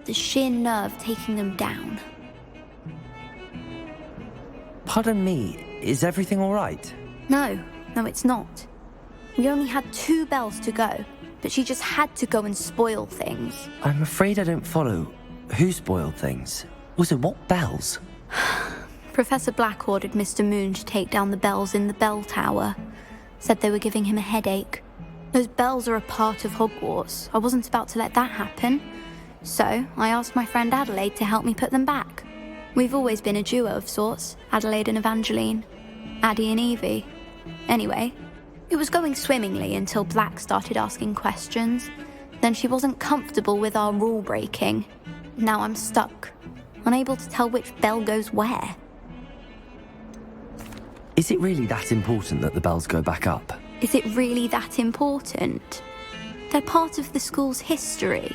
The sheer nerve taking them down. Pardon me, is everything all right? No, it's not. We only had 2 bells to go, but she just had to go and spoil things. I'm afraid I don't follow. Who spoiled things? Also, what bells? Professor Black ordered Mr. Moon to take down the bells in the bell tower. Said they were giving him a headache. Those bells are a part of Hogwarts. I wasn't about to let that happen. So, I asked my friend Adelaide to help me put them back. We've always been a duo of sorts, Adelaide and Evangeline. Addie and Evie. Anyway, it was going swimmingly until Black started asking questions. Then she wasn't comfortable with our rule breaking. Now I'm stuck, unable to tell which bell goes where. Is it really that important that the bells go back up? Is it really that important? They're part of the school's history.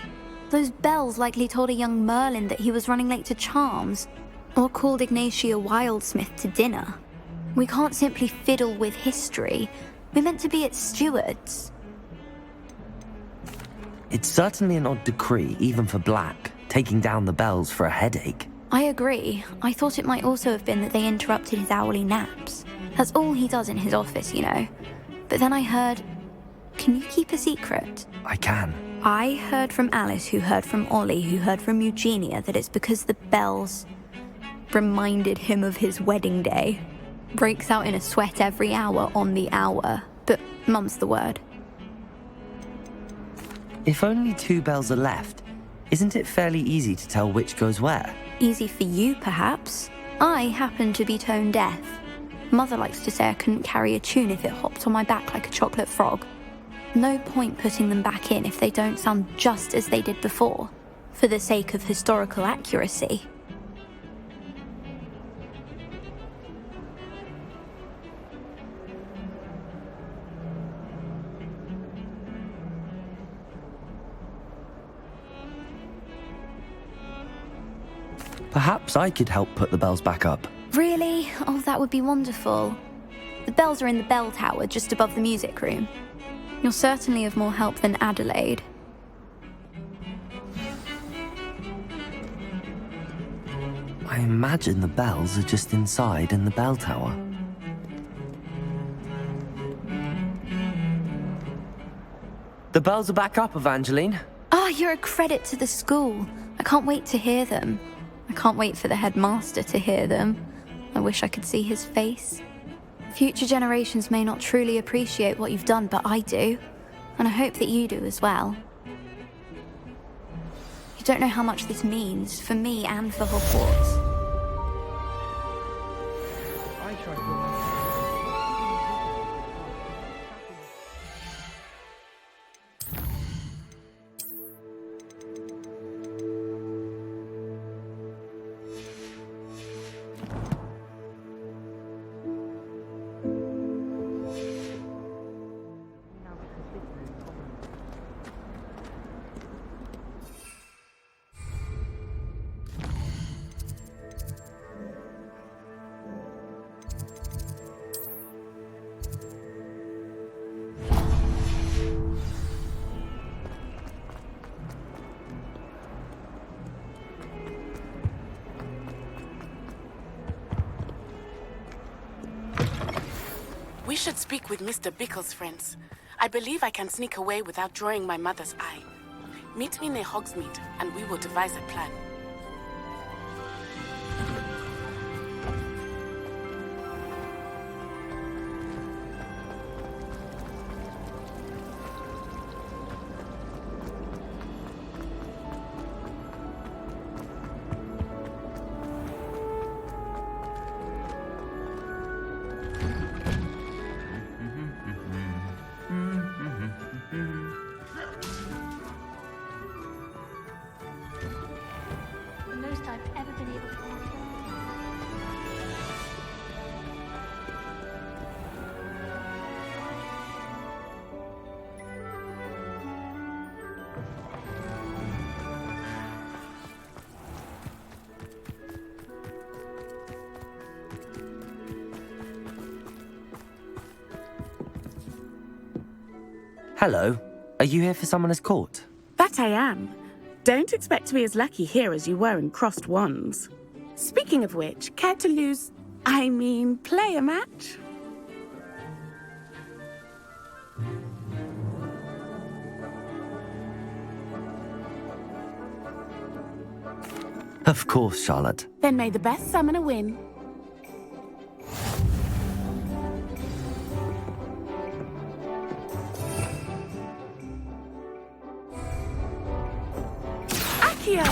Those bells likely told a young Merlin that he was running late to Charms, or called Ignatia Wildsmith to dinner. We can't simply fiddle with history. We're meant to be its stewards. It's certainly an odd decree, even for Black, taking down the bells for a headache. I agree. I thought it might also have been that they interrupted his hourly naps. That's all he does in his office, you know. But then I heard... Can you keep a secret? I can. I heard from Alice, who heard from Ollie, who heard from Eugenia, that it's because the bells reminded him of his wedding day. Breaks out in a sweat every hour on the hour, but mum's the word. If only 2 bells are left, isn't it fairly easy to tell which goes where? Easy for you, perhaps. I happen to be tone deaf. Mother likes to say I couldn't carry a tune if it hopped on my back like a chocolate frog. No point putting them back in if they don't sound just as they did before, for the sake of historical accuracy. Perhaps I could help put the bells back up. Really? Oh, that would be wonderful. The bells are in the bell tower just above the music room. You're certainly of more help than Adelaide. I imagine the bells are just inside in the bell tower. The bells are back up, Evangeline. Ah, you're a credit to the school. I can't wait to hear them. I can't wait for the headmaster to hear them. I wish I could see his face. Future generations may not truly appreciate what you've done, but I do. And I hope that you do as well. You don't know how much this means for me and for Hogwarts. We should speak with Mr. Bickle's friends. I believe I can sneak away without drawing my mother's eye. Meet me near Hogsmeade, and we will devise a plan. Hello. Are you here for Summoner's Court? That I am. Don't expect to be as lucky here as you were in Crossed Wands. Speaking of which, care to play a match? Of course, Charlotte. Then may the best summoner win. Accio!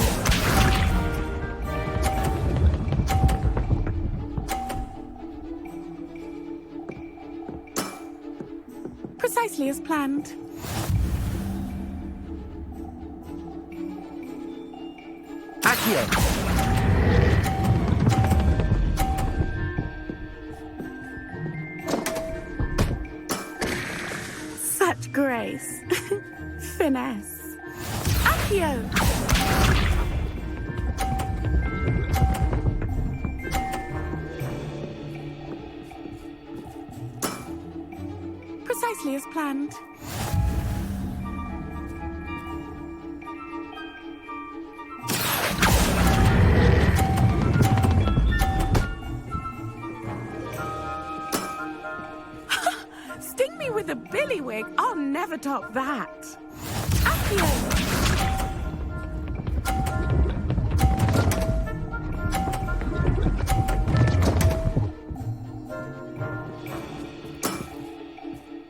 Precisely as planned. Accio! Such grace. Finesse. Accio! Precisely as planned. Sting me with a billywig. I'll never top that. Accio!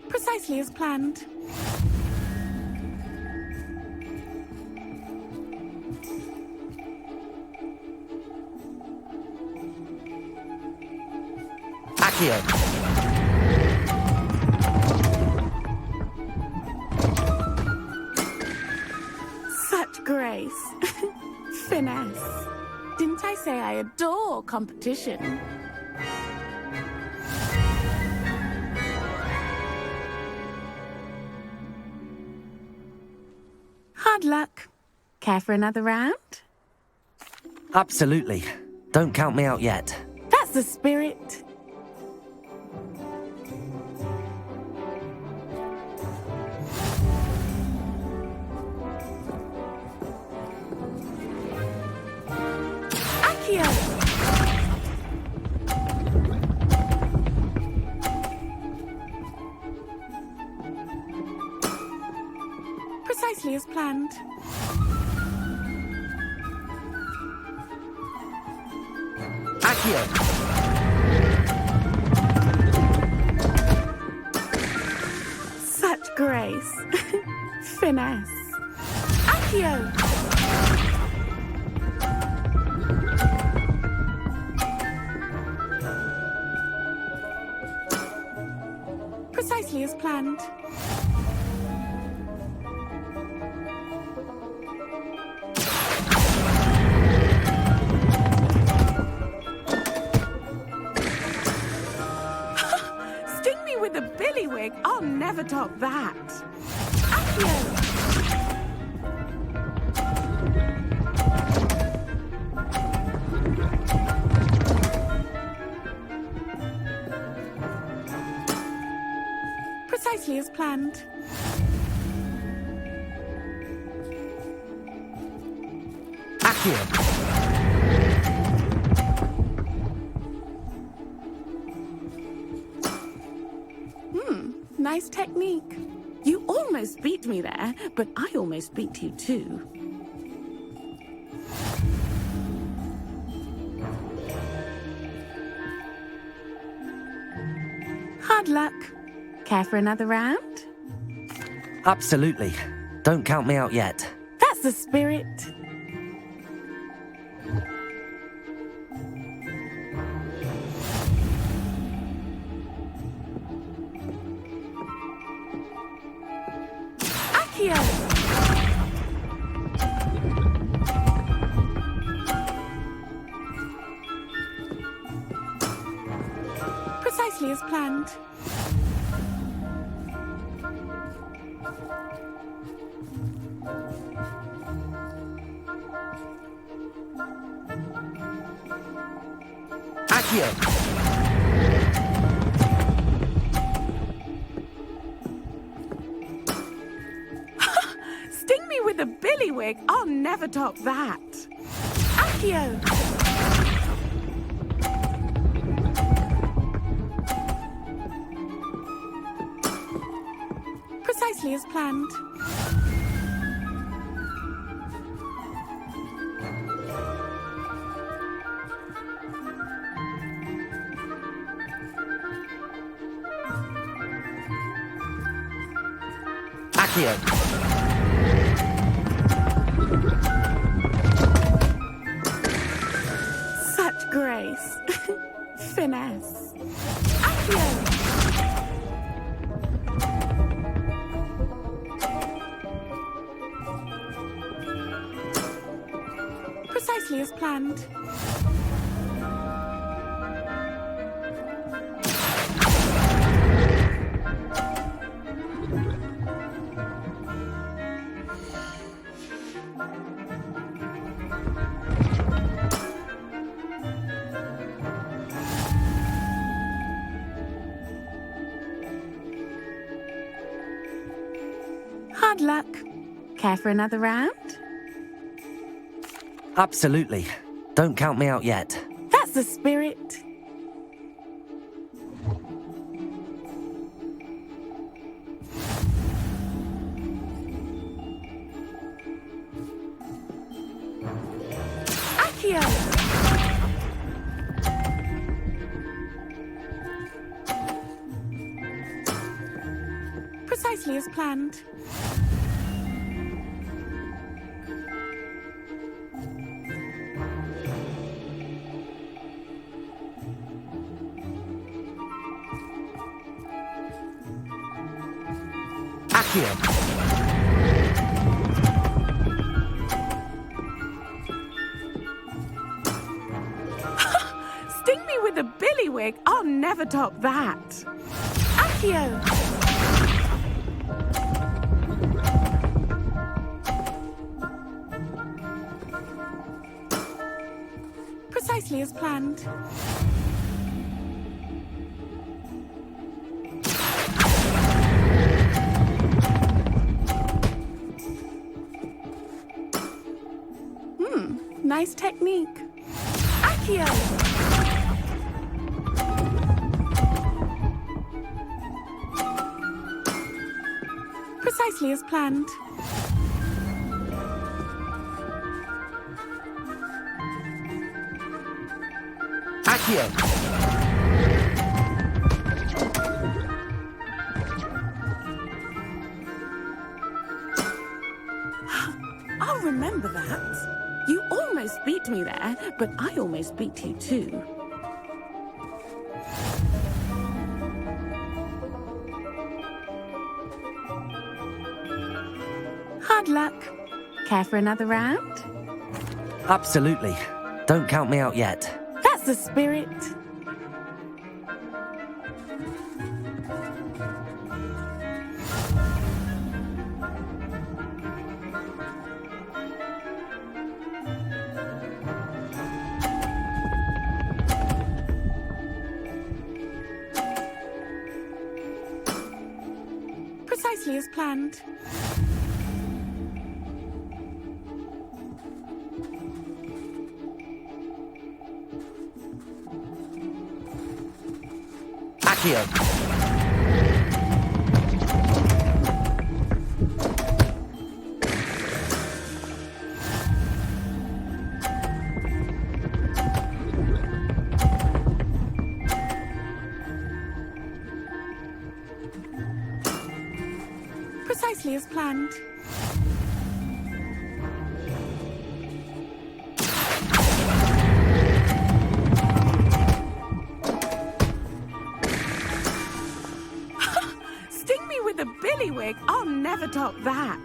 Precisely as planned. Accio! Such grace. Finesse. Didn't I say I adore competition? Hard luck. Care for another round? Absolutely. Don't count me out yet. That's the spirit. Accio! Precisely as planned. Accio! Such grace. Finesse. Accio! Precisely as planned. Sting me with a billywig. I'll never top that. Accio! Precisely as planned. Accio! Nice technique. You almost beat me there, but I almost beat you too. Hard luck. Care for another round? Absolutely. Don't count me out yet. That's the spirit. Accio! Precisely as planned. Accio! Sting me me with a billywig, I'll never top that. Accio! Precisely as planned. Accio! Such grace. Finesse. Accio! Precisely as planned. Hard luck. Care for another round? Absolutely. Don't count me out yet. That's the spirit. Accio! Precisely as planned. Accio! Sting me with a billywig, I'll never top that. Accio! Precisely as planned. Nice technique. Accio! Precisely as planned. Accio! I'll remember that. You almost beat me there, but I almost beat you too. Hard luck. Care for another round? Absolutely. Don't count me out yet. That's the spirit. Precisely as planned. Accio! Precisely as planned. Sting me with a billywig, I'll never top that.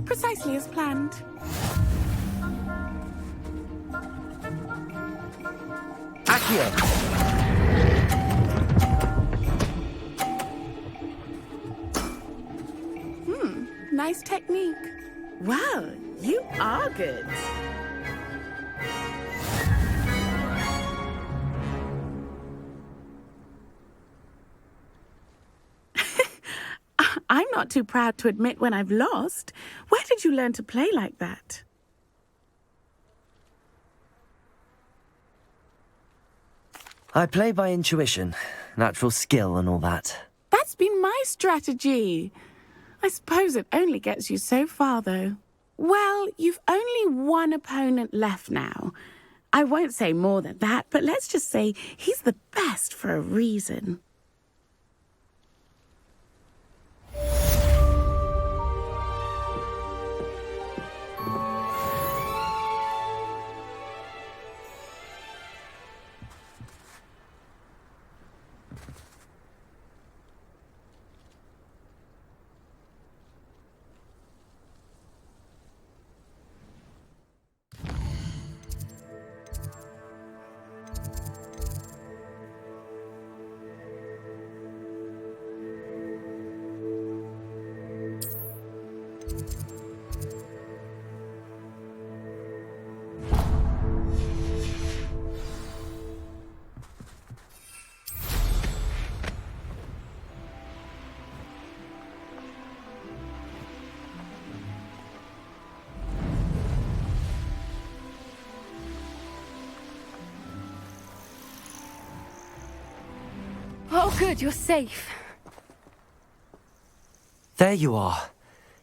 Precisely as planned. Accio! Nice technique. Wow, you are good. I'm not too proud to admit when I've lost. Where did you learn to play like that? I play by intuition, natural skill and all that. That's been my strategy. I suppose it only gets you so far, though. Well, you've only one opponent left now. I won't say more than that, but let's just say he's the best for a reason. Oh, good, you're safe. There you are.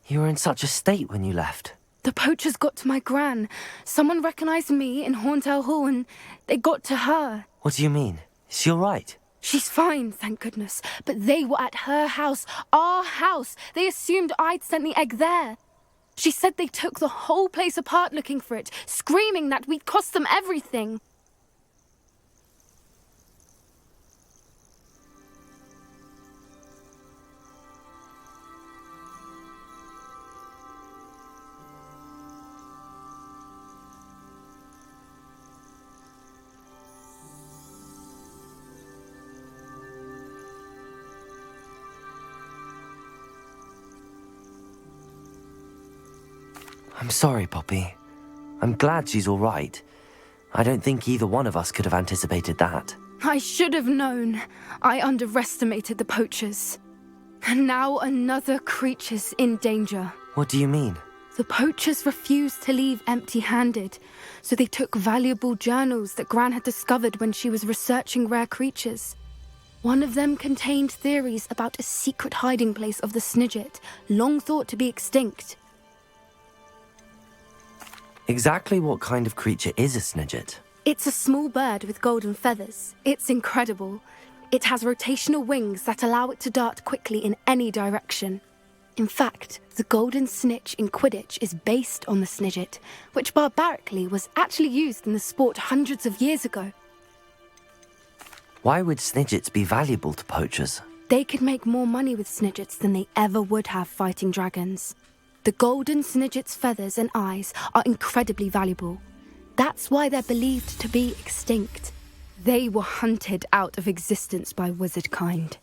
You were in such a state when you left. The poachers got to my gran. Someone recognized me in Horntail Hall and they got to her. What do you mean? Is she all right? She's fine, thank goodness. But they were at her house, our house. They assumed I'd sent the egg there. She said they took the whole place apart looking for it, screaming that we'd cost them everything. I'm sorry, Poppy. I'm glad she's all right. I don't think either one of us could have anticipated that. I should have known. I underestimated the poachers. And now another creature's in danger. What do you mean? The poachers refused to leave empty-handed, so they took valuable journals that Gran had discovered when she was researching rare creatures. One of them contained theories about a secret hiding place of the Snidget, long thought to be extinct. Exactly what kind of creature is a Snidget? It's a small bird with golden feathers. It's incredible. It has rotational wings that allow it to dart quickly in any direction. In fact, the golden snitch in Quidditch is based on the Snidget, which barbarically was actually used in the sport hundreds of years ago. Why would Snidgets be valuable to poachers? They could make more money with Snidgets than they ever would have fighting dragons. The golden Snidget's feathers and eyes are incredibly valuable. That's why they're believed to be extinct. They were hunted out of existence by wizard kind.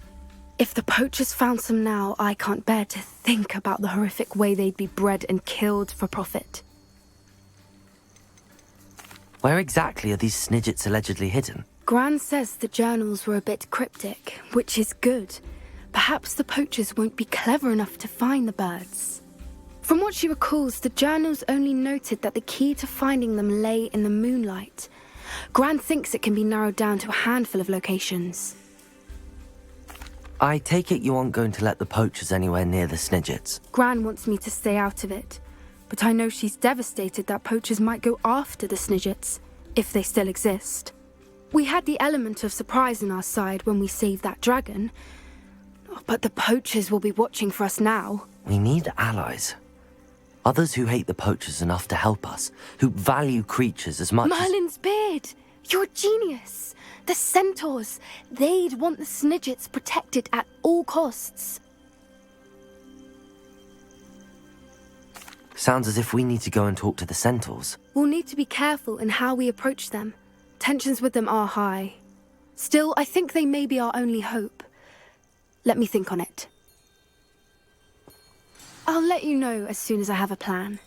If the poachers found some now, I can't bear to think about the horrific way they'd be bred and killed for profit. Where exactly are these Snidgets allegedly hidden? Gran says the journals were a bit cryptic, which is good. Perhaps the poachers won't be clever enough to find the birds. From what she recalls, the journals only noted that the key to finding them lay in the moonlight. Gran thinks it can be narrowed down to a handful of locations. I take it you aren't going to let the poachers anywhere near the Snidgets. Gran wants me to stay out of it, but I know she's devastated that poachers might go after the Snidgets, if they still exist. We had the element of surprise on our side when we saved that dragon, but the poachers will be watching for us now. We need allies. Others who hate the poachers enough to help us, who value creatures as much Merlin's beard! You're a genius! The centaurs! They'd want the Snidgets protected at all costs. Sounds as if we need to go and talk to the centaurs. We'll need to be careful in how we approach them. Tensions with them are high. Still, I think they may be our only hope. Let me think on it. I'll let you know as soon as I have a plan.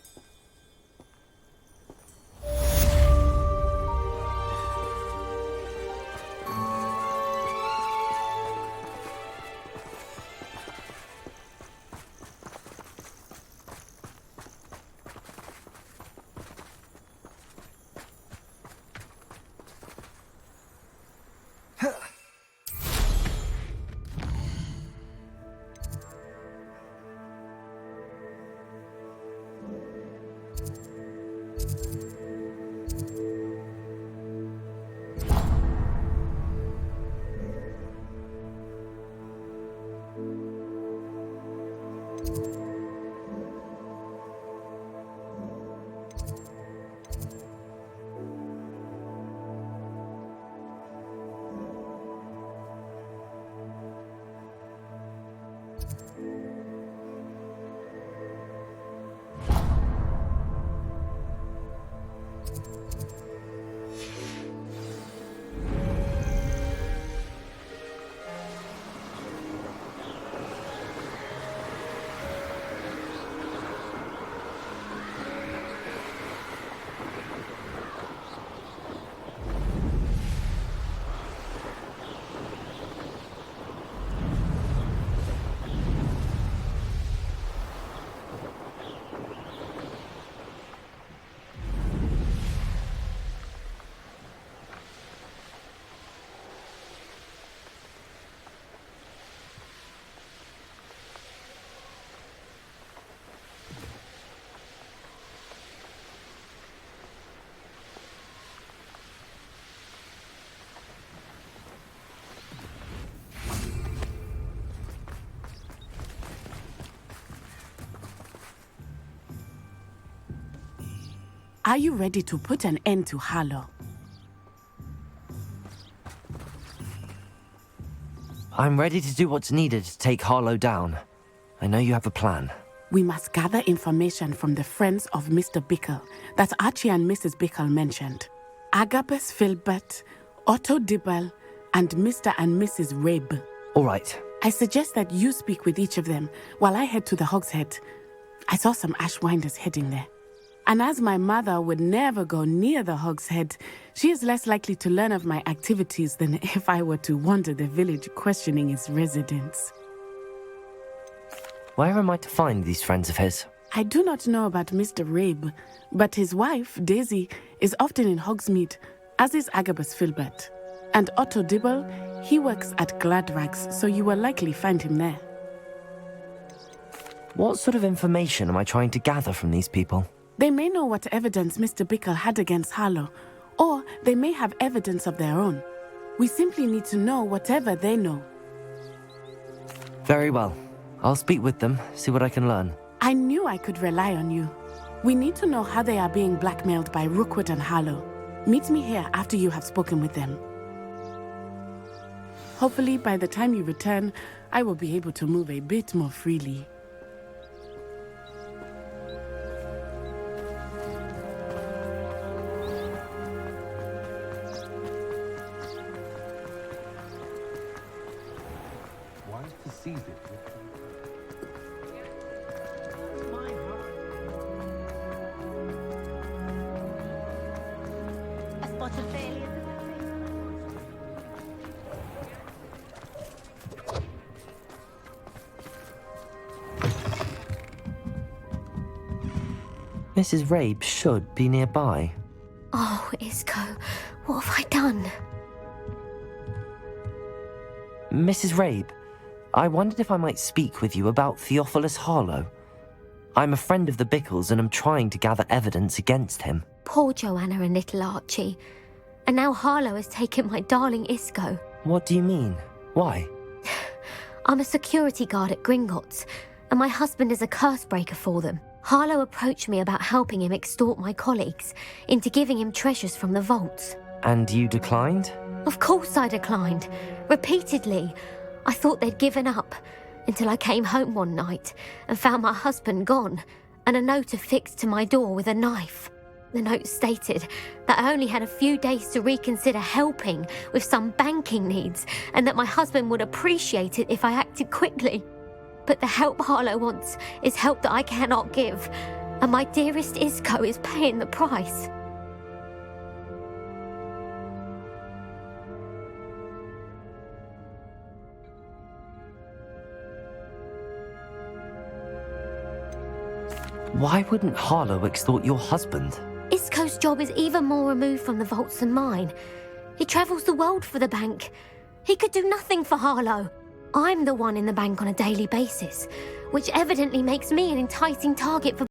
Are you ready to put an end to Harlow? I'm ready to do what's needed to take Harlow down. I know you have a plan. We must gather information from the friends of Mr. Bickle that Archie and Mrs. Bickle mentioned. Agabus Filbert, Otto Dibble, and Mr. and Mrs. Rabe. All right. I suggest that you speak with each of them while I head to the Hogshead. I saw some Ashwinders heading there. And as my mother would never go near the Hogshead, she is less likely to learn of my activities than if I were to wander the village questioning its residents. Where am I to find these friends of his? I do not know about Mr. Rabe, but his wife, Daisy, is often in Hogsmeade, as is Agabus Filbert. And Otto Dibble, he works at Gladrags, so you will likely find him there. What sort of information am I trying to gather from these people? They may know what evidence Mr. Bickle had against Harlow, or they may have evidence of their own. We simply need to know whatever they know. Very well. I'll speak with them, see what I can learn. I knew I could rely on you. We need to know how they are being blackmailed by Rookwood and Harlow. Meet me here after you have spoken with them. Hopefully, by the time you return, I will be able to move a bit more freely. Mrs. Rabe should be nearby. Oh, Isco, what have I done? Mrs. Rabe, I wondered if I might speak with you about Theophilus Harlow. I'm a friend of the Bickles and am trying to gather evidence against him. Poor Joanna and little Archie. And now Harlow has taken my darling Isco. What do you mean? Why? I'm a security guard at Gringotts, and my husband is a curse breaker for them. Harlow approached me about helping him extort my colleagues into giving him treasures from the vaults. And you declined? Of course I declined. Repeatedly. I thought they'd given up, until I came home one night and found my husband gone, and a note affixed to my door with a knife. The note stated that I only had a few days to reconsider helping with some banking needs, and that my husband would appreciate it if I acted quickly. But the help Harlow wants is help that I cannot give, and my dearest Isco is paying the price. Why wouldn't Harlow extort your husband? Isco's job is even more removed from the vaults than mine. He travels the world for the bank. He could do nothing for Harlow. I'm the one in the bank on a daily basis, which evidently makes me an enticing target for